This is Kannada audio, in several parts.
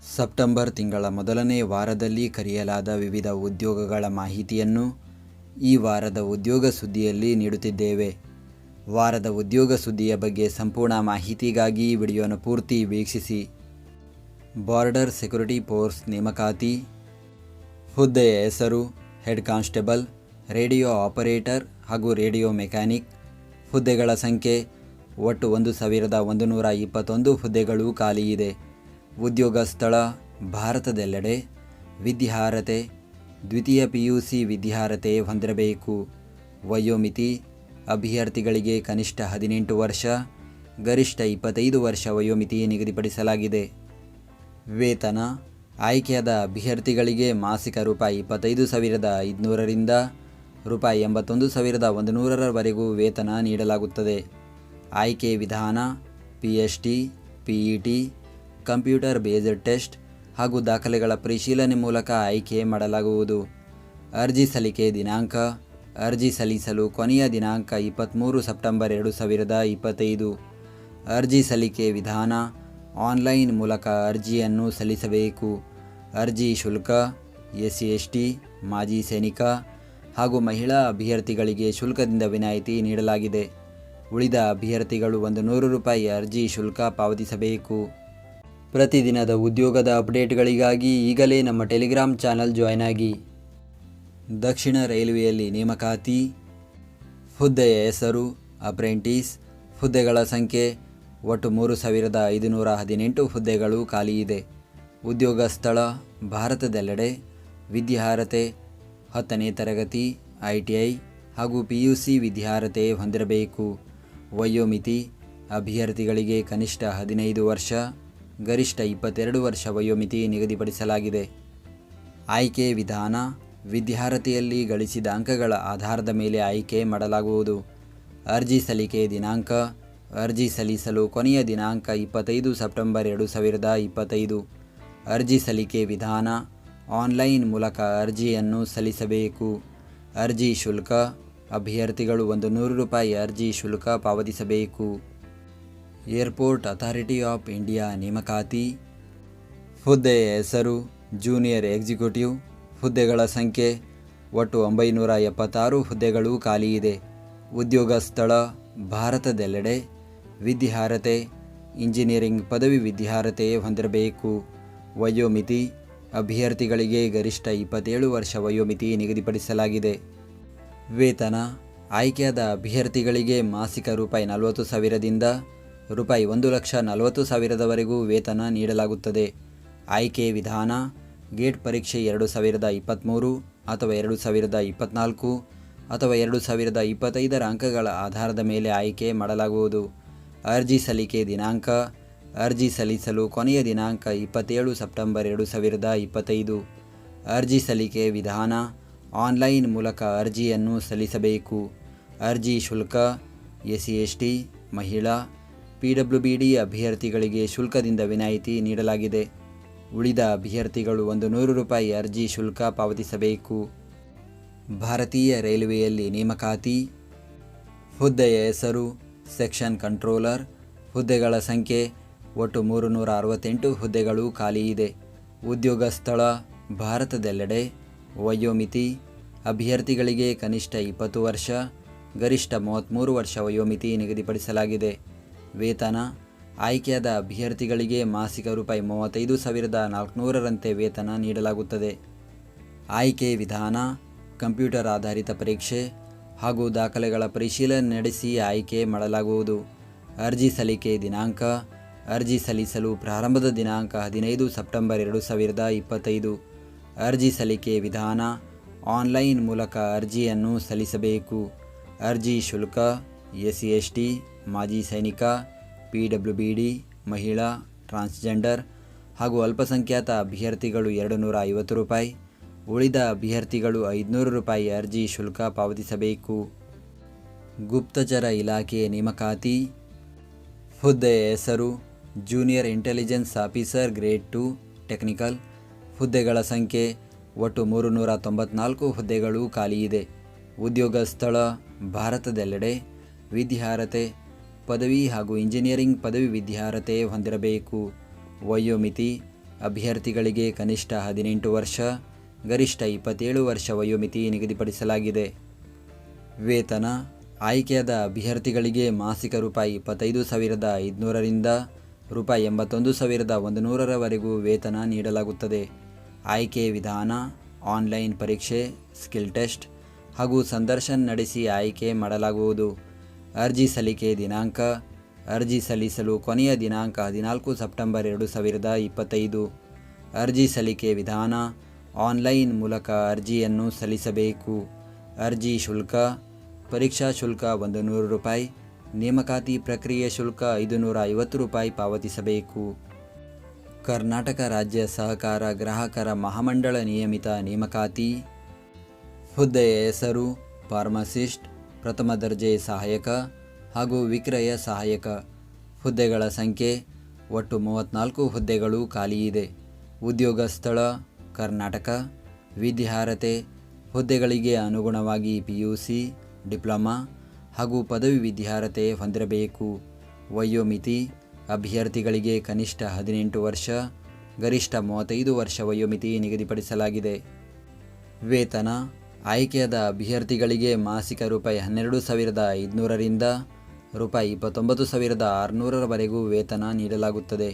ಸೆಪ್ಟೆಂಬರ್ ತಿಂಗಳ ಮೊದಲನೇ ವಾರದಲ್ಲಿ ಕರೆಯಲಾದ ವಿವಿಧ ಉದ್ಯೋಗಗಳ ಮಾಹಿತಿಯನ್ನು ಈ ವಾರದ ಉದ್ಯೋಗ ಸುದ್ದಿಯಲ್ಲಿ ನೀಡುತ್ತಿದ್ದೇವೆ. ವಾರದ ಉದ್ಯೋಗ ಸುದ್ದಿಯ ಬಗ್ಗೆ ಸಂಪೂರ್ಣ ಮಾಹಿತಿಗಾಗಿ ವಿಡಿಯೋನ ಪೂರ್ತಿ ವೀಕ್ಷಿಸಿ. ಬಾರ್ಡರ್ ಸೆಕ್ಯುರಿಟಿ ಫೋರ್ಸ್ ನೇಮಕಾತಿ. ಹುದ್ದೆಯ ಹೆಸರು ಹೆಡ್ ಕಾನ್ಸ್ಟೇಬಲ್, ರೇಡಿಯೋ ಆಪರೇಟರ್ ಹಾಗೂ ರೇಡಿಯೋ ಮೆಕ್ಯಾನಿಕ್. ಹುದ್ದೆಗಳ ಸಂಖ್ಯೆ ಒಟ್ಟು 1121 ಹುದ್ದೆಗಳು ಖಾಲಿ ಇದೆ. ಉದ್ಯೋಗ ಸ್ಥಳ ಭಾರತದೆಲ್ಲೆಡೆ. ವಿದ್ಯಾರ್ಹತೆ ದ್ವಿತೀಯ PUC ವಿದ್ಯಾರ್ಹತೆ ಹೊಂದಿರಬೇಕು. ವಯೋಮಿತಿ ಅಭ್ಯರ್ಥಿಗಳಿಗೆ ಕನಿಷ್ಠ 18 ವರ್ಷ, ಗರಿಷ್ಠ 25 ವರ್ಷ ವಯೋಮಿತಿ ನಿಗದಿಪಡಿಸಲಾಗಿದೆ. ವೇತನ ಆಯ್ಕೆಯಾದ ಅಭ್ಯರ್ಥಿಗಳಿಗೆ ಮಾಸಿಕ ₹25,500 ರಿಂದ ₹81,100 ವೇತನ ನೀಡಲಾಗುತ್ತದೆ. ಆಯ್ಕೆ ವಿಧಾನ PST, PET, computer based test ಹಾಗೂ ದಾಖಲೆಗಳ ಪರಿಶೀಲನೆ ಮೂಲಕ ಆಯ್ಕೆ ಮಾಡಲಾಗುವುದು. ಅರ್ಜಿ ಸಲ್ಲಿಕೆ ದಿನಾಂಕ. ಅರ್ಜಿ ಸಲ್ಲಿಸಲು ಕೊನೆಯ ದಿನಾಂಕ 23 ಸೆಪ್ಟೆಂಬರ್ 2025. ಅರ್ಜಿ ಸಲ್ಲಿಕೆ ವಿಧಾನ ಆನ್ಲೈನ್ ಮೂಲಕ ಅರ್ಜಿಯನ್ನು ಸಲ್ಲಿಸಬೇಕು. ಅರ್ಜಿ ಶುಲ್ಕ SC/ST, ಮಾಜಿ ಸೈನಿಕ ಹಾಗೂ ಮಹಿಳಾ ಅಭ್ಯರ್ಥಿಗಳಿಗೆ ಶುಲ್ಕದಿಂದ ವಿನಾಯಿತಿ ನೀಡಲಾಗಿದೆ. ಉಳಿದ ಅಭ್ಯರ್ಥಿಗಳು ₹100 ಅರ್ಜಿ ಶುಲ್ಕ ಪಾವತಿಸಬೇಕು. ಪ್ರತಿದಿನದ ಉದ್ಯೋಗದ ಅಪ್ಡೇಟ್ಗಳಿಗಾಗಿ ಈಗಲೇ ನಮ್ಮ ಟೆಲಿಗ್ರಾಮ್ ಚಾನಲ್ ಜಾಯ್ನ್ ಆಗಿ. ದಕ್ಷಿಣ ರೈಲ್ವೆಯಲ್ಲಿ ನೇಮಕಾತಿ. ಹುದ್ದೆಯ ಹೆಸರು ಅಪ್ರೆಂಟಿಸ್. ಹುದ್ದೆಗಳ ಸಂಖ್ಯೆ ಒಟ್ಟು 3,518 ಹುದ್ದೆಗಳು ಖಾಲಿ ಇದೆ. ಉದ್ಯೋಗ ಸ್ಥಳ ಭಾರತದೆಲ್ಲೆಡೆ. ವಿದ್ಯಾರ್ಹತೆ 10ನೇ ತರಗತಿ, ITI ಹಾಗೂ PUC ವಿದ್ಯಾರ್ಹತೆ ಹೊಂದಿರಬೇಕು. ವಯೋಮಿತಿ ಅಭ್ಯರ್ಥಿಗಳಿಗೆ ಕನಿಷ್ಠ 15 ವರ್ಷ, ಗರಿಷ್ಠ 22 ವರ್ಷ ವಯೋಮಿತಿ ನಿಗದಿಪಡಿಸಲಾಗಿದೆ. ಆಯ್ಕೆ ವಿಧಾನ ವಿದ್ಯಾರ್ಹತೆಯಲ್ಲಿ ಗಳಿಸಿದ ಅಂಕಗಳ ಆಧಾರದ ಮೇಲೆ ಆಯ್ಕೆ ಮಾಡಲಾಗುವುದು. ಅರ್ಜಿ ಸಲ್ಲಿಕೆ ದಿನಾಂಕ. ಅರ್ಜಿ ಸಲ್ಲಿಸಲು ಕೊನೆಯ ದಿನಾಂಕ 25 ಸೆಪ್ಟೆಂಬರ್ 2025. ಅರ್ಜಿ ಸಲ್ಲಿಕೆ ವಿಧಾನ ಆನ್ಲೈನ್ ಮೂಲಕ ಅರ್ಜಿಯನ್ನು ಸಲ್ಲಿಸಬೇಕು. ಅರ್ಜಿ ಶುಲ್ಕ ಅಭ್ಯರ್ಥಿಗಳು ₹100 ಅರ್ಜಿ ಶುಲ್ಕ ಪಾವತಿಸಬೇಕು. ಏರ್ಪೋರ್ಟ್ ಅಥಾರಿಟಿ ಆಫ್ ಇಂಡಿಯಾ ನೇಮಕಾತಿ. ಹುದ್ದೆಯ ಹೆಸರು ಜೂನಿಯರ್ ಎಕ್ಸಿಕ್ಯೂಟಿವ್. ಹುದ್ದೆಗಳ ಸಂಖ್ಯೆ ಒಟ್ಟು 976 ಹುದ್ದೆಗಳು ಖಾಲಿ ಇದೆ. ಉದ್ಯೋಗ ಸ್ಥಳ ಭಾರತದೆಲ್ಲೆಡೆ. ವಿದ್ಯಾರ್ಹತೆ ಇಂಜಿನಿಯರಿಂಗ್ ಪದವಿ ವಿದ್ಯಾರ್ಹತೆ ಹೊಂದಿರಬೇಕು. ವಯೋಮಿತಿ ಅಭ್ಯರ್ಥಿಗಳಿಗೆ ಗರಿಷ್ಠ 27 ವರ್ಷ ವಯೋಮಿತಿ ನಿಗದಿಪಡಿಸಲಾಗಿದೆ. ವೇತನ ಆಯ್ಕೆಯಾದ ಅಭ್ಯರ್ಥಿಗಳಿಗೆ ಮಾಸಿಕ ₹40,000 ದಿಂದ ₹1,40,000 ವೇತನ ನೀಡಲಾಗುತ್ತದೆ. ಆಯ್ಕೆ ವಿಧಾನ ಗೇಟ್ ಪರೀಕ್ಷೆ 2023 ಅಥವಾ 2024 ಅಥವಾ 2025 ಅಂಕಗಳ ಆಧಾರದ ಮೇಲೆ ಆಯ್ಕೆ ಮಾಡಲಾಗುವುದು. ಅರ್ಜಿ ಸಲ್ಲಿಕೆ ದಿನಾಂಕ. ಅರ್ಜಿ ಸಲ್ಲಿಸಲು ಕೊನೆಯ ದಿನಾಂಕ 27 ಸೆಪ್ಟೆಂಬರ್ 2025. ಅರ್ಜಿ ಸಲ್ಲಿಕೆ ವಿಧಾನ ಆನ್ಲೈನ್ ಮೂಲಕ ಅರ್ಜಿಯನ್ನು ಸಲ್ಲಿಸಬೇಕು. ಅರ್ಜಿ ಶುಲ್ಕ SC/ST, ಮಹಿಳಾ PWBD ಅಭ್ಯರ್ಥಿಗಳಿಗೆ ಶುಲ್ಕದಿಂದ ವಿನಾಯಿತಿ ನೀಡಲಾಗಿದೆ. ಉಳಿದ ಅಭ್ಯರ್ಥಿಗಳು ₹100 ಅರ್ಜಿ ಶುಲ್ಕ ಪಾವತಿಸಬೇಕು. ಭಾರತೀಯ ರೈಲ್ವೆಯಲ್ಲಿ ನೇಮಕಾತಿ. ಹುದ್ದೆಯ ಹೆಸರು ಸೆಕ್ಷನ್ ಕಂಟ್ರೋಲರ್. ಹುದ್ದೆಗಳ ಸಂಖ್ಯೆ ಒಟ್ಟು 368 ಹುದ್ದೆಗಳು ಖಾಲಿ ಇದೆ. ಉದ್ಯೋಗ ಸ್ಥಳ ಭಾರತದೆಲ್ಲೆಡೆ. ವಯೋಮಿತಿ ಅಭ್ಯರ್ಥಿಗಳಿಗೆ ಕನಿಷ್ಠ 20 ವರ್ಷ, ಗರಿಷ್ಠ 33 ವರ್ಷ ವಯೋಮಿತಿ ನಿಗದಿಪಡಿಸಲಾಗಿದೆ. ವೇತನ ಆಯ್ಕೆಯಾದ ಅಭ್ಯರ್ಥಿಗಳಿಗೆ ಮಾಸಿಕ ₹35,400 ವೇತನ ನೀಡಲಾಗುತ್ತದೆ. ಆಯ್ಕೆ ವಿಧಾನ ಕಂಪ್ಯೂಟರ್ ಆಧಾರಿತ ಪರೀಕ್ಷೆ ಹಾಗೂ ದಾಖಲೆಗಳ ಪರಿಶೀಲನೆ ನಡೆಸಿ ಆಯ್ಕೆ ಮಾಡಲಾಗುವುದು. ಅರ್ಜಿ ಸಲ್ಲಿಕೆ ದಿನಾಂಕ. ಅರ್ಜಿ ಸಲ್ಲಿಸಲು ಪ್ರಾರಂಭದ ದಿನಾಂಕ 15 ಸೆಪ್ಟೆಂಬರ್ 2025. ಅರ್ಜಿ ಸಲ್ಲಿಕೆ ವಿಧಾನ ಆನ್ಲೈನ್ ಮೂಲಕ ಅರ್ಜಿಯನ್ನು ಸಲ್ಲಿಸಬೇಕು. ಅರ್ಜಿ ಶುಲ್ಕ SC/ST, ಮಾಜಿ ಸೈನಿಕ, PWBD, ಮಹಿಳಾ, ಟ್ರಾನ್ಸ್ಜೆಂಡರ್ ಹಾಗೂ ಅಲ್ಪಸಂಖ್ಯಾತ ಅಭ್ಯರ್ಥಿಗಳು ₹250. ಉಳಿದ ಅಭ್ಯರ್ಥಿಗಳು ₹500 ಅರ್ಜಿ ಶುಲ್ಕ ಪಾವತಿಸಬೇಕು. ಗುಪ್ತಚರ ಇಲಾಖೆ ನೇಮಕಾತಿ. ಹುದ್ದೆಯ ಹೆಸರು junior intelligence officer grade 2 technical. ಹುದ್ದೆಗಳ ಸಂಖ್ಯೆ ಒಟ್ಟು 394 ಹುದ್ದೆಗಳು ಖಾಲಿ ಇದೆ. ಉದ್ಯೋಗ ಸ್ಥಳ ಭಾರತದೆಲ್ಲೆಡೆ. ವಿದ್ಯಾರ್ಹತೆ ಪದವಿ ಹಾಗೂ ಇಂಜಿನಿಯರಿಂಗ್ ಪದವಿ ವಿದ್ಯಾರ್ಹತೆ ಹೊಂದಿರಬೇಕು. ವಯೋಮಿತಿ ಅಭ್ಯರ್ಥಿಗಳಿಗೆ ಕನಿಷ್ಠ 18 ವರ್ಷ, ಗರಿಷ್ಠ 27 ವರ್ಷ ವಯೋಮಿತಿ ನಿಗದಿಪಡಿಸಲಾಗಿದೆ. ವೇತನ ಆಯ್ಕೆಯಾದ ಅಭ್ಯರ್ಥಿಗಳಿಗೆ ಮಾಸಿಕ ರೂಪಾಯಿ 25,500ರಿಂದ ರೂಪಾಯಿ 81,100ರವರೆಗೂ ವೇತನ ನೀಡಲಾಗುತ್ತದೆ. ಆಯ್ಕೆ ವಿಧಾನ: ಆನ್ಲೈನ್ ಪರೀಕ್ಷೆ, ಸ್ಕಿಲ್ ಟೆಸ್ಟ್ ಹಾಗೂ ಸಂದರ್ಶನ ನಡೆಸಿ ಆಯ್ಕೆ ಮಾಡಲಾಗುವುದು. ಅರ್ಜಿ ಸಲ್ಲಿಕೆ ದಿನಾಂಕ: ಅರ್ಜಿ ಸಲ್ಲಿಸಲು ಕೊನೆಯ ದಿನಾಂಕ 14 ಸೆಪ್ಟೆಂಬರ್ 2025. ಅರ್ಜಿ ಸಲ್ಲಿಕೆ ವಿಧಾನ: ಆನ್ಲೈನ್ ಮೂಲಕ ಅರ್ಜಿಯನ್ನು ಸಲ್ಲಿಸಬೇಕು. ಅರ್ಜಿ ಶುಲ್ಕ: ಪರೀಕ್ಷಾ ಶುಲ್ಕ 100 ರೂಪಾಯಿ, ನೇಮಕಾತಿ ಪ್ರಕ್ರಿಯೆ ಶುಲ್ಕ 550 ರೂಪಾಯಿ ಪಾವತಿಸಬೇಕು. ಕರ್ನಾಟಕ ರಾಜ್ಯ ಸಹಕಾರ ಗ್ರಾಹಕರ ಮಹಾಮಂಡಳ ನಿಯಮಿತ ನೇಮಕಾತಿ. ಹುದ್ದೆಯ ಹೆಸರು: ಫಾರ್ಮಸಿಸ್ಟ್, ಪ್ರಥಮ ದರ್ಜೆ ಸಹಾಯಕ ಹಾಗೂ ವಿಕ್ರಯ ಸಹಾಯಕ. ಹುದ್ದೆಗಳ ಸಂಖ್ಯೆ: ಒಟ್ಟು 34 ಹುದ್ದೆಗಳು ಖಾಲಿಯಿದೆ. ಉದ್ಯೋಗ ಸ್ಥಳ: ಕರ್ನಾಟಕ. ವಿದ್ಯಾರ್ಹತೆ: ಹುದ್ದೆಗಳಿಗೆ ಅನುಗುಣವಾಗಿ PUC, ಡಿಪ್ಲೊಮಾ ಹಾಗೂ ಪದವಿ ವಿದ್ಯಾರ್ಹತೆ ಹೊಂದಿರಬೇಕು. ವಯೋಮಿತಿ: ಅಭ್ಯರ್ಥಿಗಳಿಗೆ ಕನಿಷ್ಠ 18 ವರ್ಷ, ಗರಿಷ್ಠ 35 ವರ್ಷ ವಯೋಮಿತಿ ನಿಗದಿಪಡಿಸಲಾಗಿದೆ. ವೇತನ ಆಯ್ಕೆಯಾದ ಅಭ್ಯರ್ಥಿಗಳಿಗೆ ಮಾಸಿಕ ರೂಪಾಯಿ 12,500ರಿಂದ ರೂಪಾಯಿ 29,600ರವರೆಗೂ ವೇತನ ನೀಡಲಾಗುತ್ತದೆ.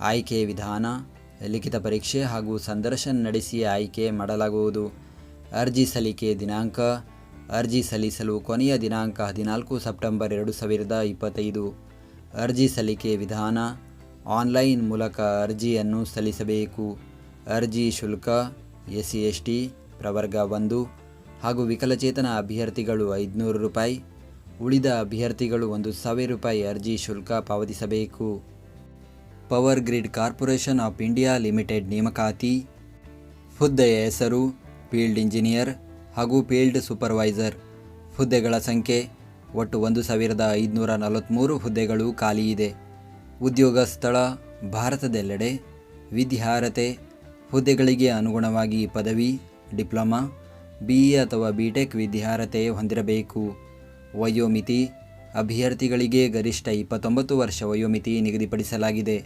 ಆಯ್ಕೆ ವಿಧಾನ: ಲಿಖಿತ ಪರೀಕ್ಷೆ ಹಾಗೂ ಸಂದರ್ಶನ ನಡೆಸಿ ಆಯ್ಕೆ ಮಾಡಲಾಗುವುದು. ಅರ್ಜಿ ಸಲ್ಲಿಕೆ ದಿನಾಂಕ: ಅರ್ಜಿ ಸಲ್ಲಿಸಲು ಕೊನೆಯ ದಿನಾಂಕ 14 ಸೆಪ್ಟೆಂಬರ್ 2025. ಅರ್ಜಿ ಸಲ್ಲಿಕೆ ವಿಧಾನ: ಆನ್ಲೈನ್ ಮೂಲಕ ಅರ್ಜಿಯನ್ನು ಸಲ್ಲಿಸಬೇಕು. ಅರ್ಜಿ ಶುಲ್ಕ: SC/ST, ಪ್ರವರ್ಗ 1 ಹಾಗೂ ವಿಕಲಚೇತನ ಅಭ್ಯರ್ಥಿಗಳು 500 ರೂಪಾಯಿ, ಉಳಿದ ಅಭ್ಯರ್ಥಿಗಳು 1,000 ರೂಪಾಯಿ ಅರ್ಜಿ ಶುಲ್ಕ ಪಾವತಿಸಬೇಕು. Power grid corporation of India limited ನೇಮಕಾತಿ. ಹುದ್ದೆಯ ಹೆಸರು: ಫೀಲ್ಡ್ ಇಂಜಿನಿಯರ್ ಹಾಗೂ ಫೀಲ್ಡ್ ಸೂಪರ್ವೈಸರ್. ಹುದ್ದೆಗಳ ಸಂಖ್ಯೆ: ಒಟ್ಟು 1,543 ಹುದ್ದೆಗಳು ಖಾಲಿಯಿದೆ. ಉದ್ಯೋಗ ಸ್ಥಳ: ಭಾರತದೆಲ್ಲೆಡೆ. ವಿದ್ಯಾರ್ಹತೆ: ಹುದ್ದೆಗಳಿಗೆ ಅನುಗುಣವಾಗಿ ಪದವಿ, ಡಿಪ್ಲೊಮಾ, BE ಅಥವಾ BTech ವಿದ್ಯಾರ್ಹತೆ ಹೊಂದಿರಬೇಕು. ವಯೋಮಿತಿ: ಅಭ್ಯರ್ಥಿಗಳಿಗೆ ಗರಿಷ್ಠ 29 ವರ್ಷ ವಯೋಮಿತಿ ನಿಗದಿಪಡಿಸಲಾಗಿದೆ.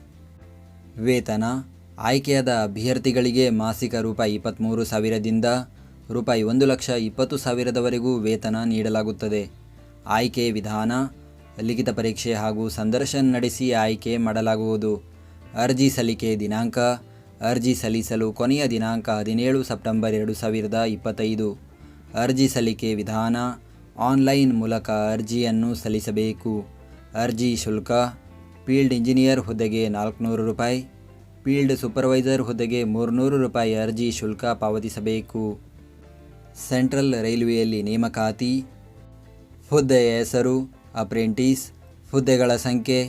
ವೇತನ ಆಯ್ಕೆಯಾದ ಅಭ್ಯರ್ಥಿಗಳಿಗೆ ಮಾಸಿಕ ರೂಪಾಯಿ 23,000ದಿಂದ ರೂಪಾಯಿ 1,20,000ರವರೆಗೂ ವೇತನ ನೀಡಲಾಗುತ್ತದೆ. ಆಯ್ಕೆ ವಿಧಾನ: ಲಿಖಿತ ಪರೀಕ್ಷೆ ಹಾಗೂ ಸಂದರ್ಶನ ನಡೆಸಿ ಆಯ್ಕೆ ಮಾಡಲಾಗುವುದು. ಅರ್ಜಿ ಸಲ್ಲಿಕೆ ದಿನಾಂಕ: ಅರ್ಜಿ ಸಲ್ಲಿಸಲು ಕೊನೆಯ ದಿನಾಂಕ 17 ಸೆಪ್ಟೆಂಬರ್ 2025. ಅರ್ಜಿ ಸಲ್ಲಿಕೆ ವಿಧಾನ: ಆನ್ಲೈನ್ ಮೂಲಕ ಅರ್ಜಿಯನ್ನು ಸಲ್ಲಿಸಬೇಕು. ಅರ್ಜಿ ಶುಲ್ಕ: ಫೀಲ್ಡ್ ಇಂಜಿನಿಯರ್ ಹುದ್ದೆಗೆ 400 ರೂಪಾಯಿ, ಫೀಲ್ಡ್ ಸೂಪರ್ವೈಸರ್ ಹುದ್ದೆಗೆ 300 ರೂಪಾಯಿ ಅರ್ಜಿ ಶುಲ್ಕ ಪಾವತಿಸಬೇಕು. ಸೆಂಟ್ರಲ್ ರೈಲ್ವೆಯಲ್ಲಿ ನೇಮಕಾತಿ. ಹುದ್ದೆಯ ಹೆಸರು: ಅಪ್ರೆಂಟಿಸ್. ಹುದ್ದೆಗಳ ಸಂಖ್ಯೆ: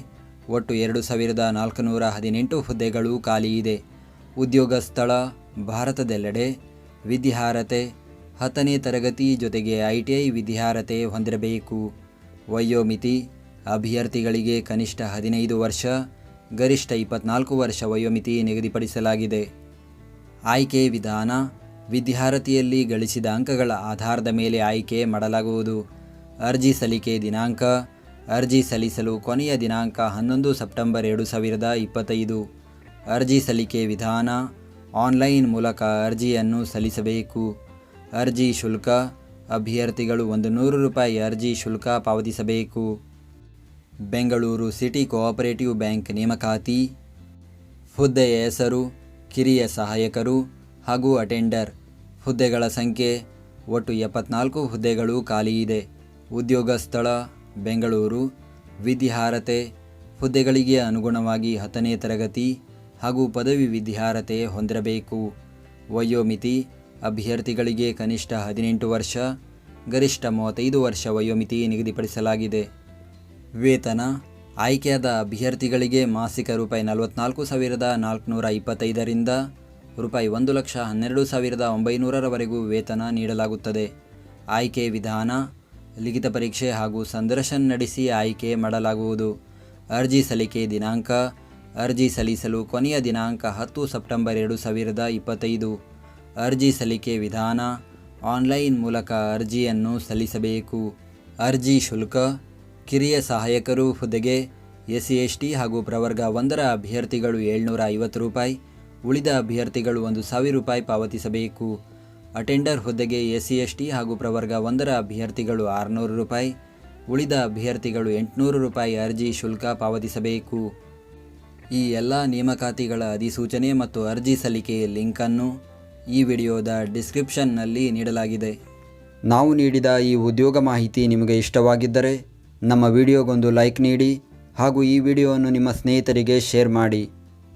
ಒಟ್ಟು 2,418 ಹುದ್ದೆಗಳು ಖಾಲಿಯಿದೆ. ಉದ್ಯೋಗ ಸ್ಥಳ: ಭಾರತದೆಲ್ಲೆಡೆ. ವಿದ್ಯಾರ್ಹತೆ: 10ನೇ ತರಗತಿ ಜೊತೆಗೆ ITI ವಿದ್ಯಾರ್ಹತೆ ಹೊಂದಿರಬೇಕು. ವಯೋಮಿತಿ: ಅಭ್ಯರ್ಥಿಗಳಿಗೆ ಕನಿಷ್ಠ 15 ವರ್ಷ, ಗರಿಷ್ಠ 24 ವರ್ಷ ವಯೋಮಿತಿ ನಿಗದಿಪಡಿಸಲಾಗಿದೆ. ಆಯ್ಕೆ ವಿಧಾನ: ವಿದ್ಯಾರ್ಹತೆಯಲ್ಲಿ ಗಳಿಸಿದ ಅಂಕಗಳ ಆಧಾರದ ಮೇಲೆ ಆಯ್ಕೆ ಮಾಡಲಾಗುವುದು. ಅರ್ಜಿ ಸಲ್ಲಿಕೆ ದಿನಾಂಕ: ಅರ್ಜಿ ಸಲ್ಲಿಸಲು ಕೊನೆಯ ದಿನಾಂಕ 11 ಸೆಪ್ಟೆಂಬರ್ 2025. ಅರ್ಜಿ ಸಲ್ಲಿಕೆ ವಿಧಾನ: ಆನ್ಲೈನ್ ಮೂಲಕ ಅರ್ಜಿಯನ್ನು ಸಲ್ಲಿಸಬೇಕು. ಅರ್ಜಿ ಶುಲ್ಕ: ಅಭ್ಯರ್ಥಿಗಳು 100 ರೂಪಾಯಿ ಅರ್ಜಿ ಶುಲ್ಕ ಪಾವತಿಸಬೇಕು. ಬೆಂಗಳೂರು ಸಿಟಿ ಕೋಆಪರೇಟಿವ್ ಬ್ಯಾಂಕ್ ನೇಮಕಾತಿ. ಹುದ್ದೆಯ ಹೆಸರು: ಕಿರಿಯ ಸಹಾಯಕರು ಹಾಗೂ ಅಟೆಂಡರ್. ಹುದ್ದೆಗಳ ಸಂಖ್ಯೆ: ಒಟ್ಟು 74 ಹುದ್ದೆಗಳು ಖಾಲಿಯಿದೆ. ಉದ್ಯೋಗ ಸ್ಥಳ: ಬೆಂಗಳೂರು. ವಿದ್ಯಾರ್ಹತೆ: ಹುದ್ದೆಗಳಿಗೆ ಅನುಗುಣವಾಗಿ 10ನೇ ತರಗತಿ ಹಾಗೂ ಪದವಿ ವಿದ್ಯಾರ್ಹತೆ ಹೊಂದಿರಬೇಕು. ವಯೋಮಿತಿ: ಅಭ್ಯರ್ಥಿಗಳಿಗೆ ಕನಿಷ್ಠ 18 ವರ್ಷ, ಗರಿಷ್ಠ 35 ವರ್ಷ ವಯೋಮಿತಿ ನಿಗದಿಪಡಿಸಲಾಗಿದೆ. ವೇತನ ಆಯ್ಕೆಯಾದ ಅಭ್ಯರ್ಥಿಗಳಿಗೆ ಮಾಸಿಕ ರೂಪಾಯಿ 44,425ರಿಂದ ರೂಪಾಯಿ 1,12,900ರವರೆಗೂ ವೇತನ ನೀಡಲಾಗುತ್ತದೆ. ಆಯ್ಕೆ ವಿಧಾನ: ಲಿಖಿತ ಪರೀಕ್ಷೆ ಹಾಗೂ ಸಂದರ್ಶನ ನಡೆಸಿ ಆಯ್ಕೆ ಮಾಡಲಾಗುವುದು. ಅರ್ಜಿ ಸಲ್ಲಿಕೆ ದಿನಾಂಕ: ಅರ್ಜಿ ಸಲ್ಲಿಸಲು ಕೊನೆಯ ದಿನಾಂಕ 10 ಸೆಪ್ಟೆಂಬರ್ 2025. ಅರ್ಜಿ ಸಲ್ಲಿಕೆ ವಿಧಾನ: ಆನ್ಲೈನ್ ಮೂಲಕ ಅರ್ಜಿಯನ್ನು ಸಲ್ಲಿಸಬೇಕು. ಅರ್ಜಿ ಶುಲ್ಕ: ಕಿರಿಯ ಸಹಾಯಕರು ಹುದ್ದೆಗೆ SC/ST ಹಾಗೂ ಪ್ರವರ್ಗ 1ರ ಅಭ್ಯರ್ಥಿಗಳು 750 ರೂಪಾಯಿ, ಉಳಿದ ಅಭ್ಯರ್ಥಿಗಳು 1,000 ರೂಪಾಯಿ ಪಾವತಿಸಬೇಕು. ಅಟೆಂಡರ್ ಹುದ್ದೆಗೆ SC/ST ಹಾಗೂ ಪ್ರವರ್ಗ 1ರ ಅಭ್ಯರ್ಥಿಗಳು 600 ರೂಪಾಯಿ, ಉಳಿದ ಅಭ್ಯರ್ಥಿಗಳು 800 ರೂಪಾಯಿ ಅರ್ಜಿ ಶುಲ್ಕ ಪಾವತಿಸಬೇಕು. ಈ ಎಲ್ಲ ನೇಮಕಾತಿಗಳ ಅಧಿಸೂಚನೆ ಮತ್ತು ಅರ್ಜಿ ಸಲ್ಲಿಕೆಯ ಲಿಂಕನ್ನು ಈ ವಿಡಿಯೋದ ಡಿಸ್ಕ್ರಿಪ್ಷನ್ನಲ್ಲಿ ನೀಡಲಾಗಿದೆ. ನಾವು ನೀಡಿದ ಈ ಉದ್ಯೋಗ ಮಾಹಿತಿ ನಿಮಗೆ ಇಷ್ಟವಾಗಿದ್ದರೆ ನಮ್ಮ ವಿಡಿಯೋಗೊಂದು ಲೈಕ್ ನೀಡಿ ಹಾಗೂ ಈ ವಿಡಿಯೋವನ್ನು ನಿಮ್ಮ ಸ್ನೇಹಿತರಿಗೆ ಶೇರ್ ಮಾಡಿ.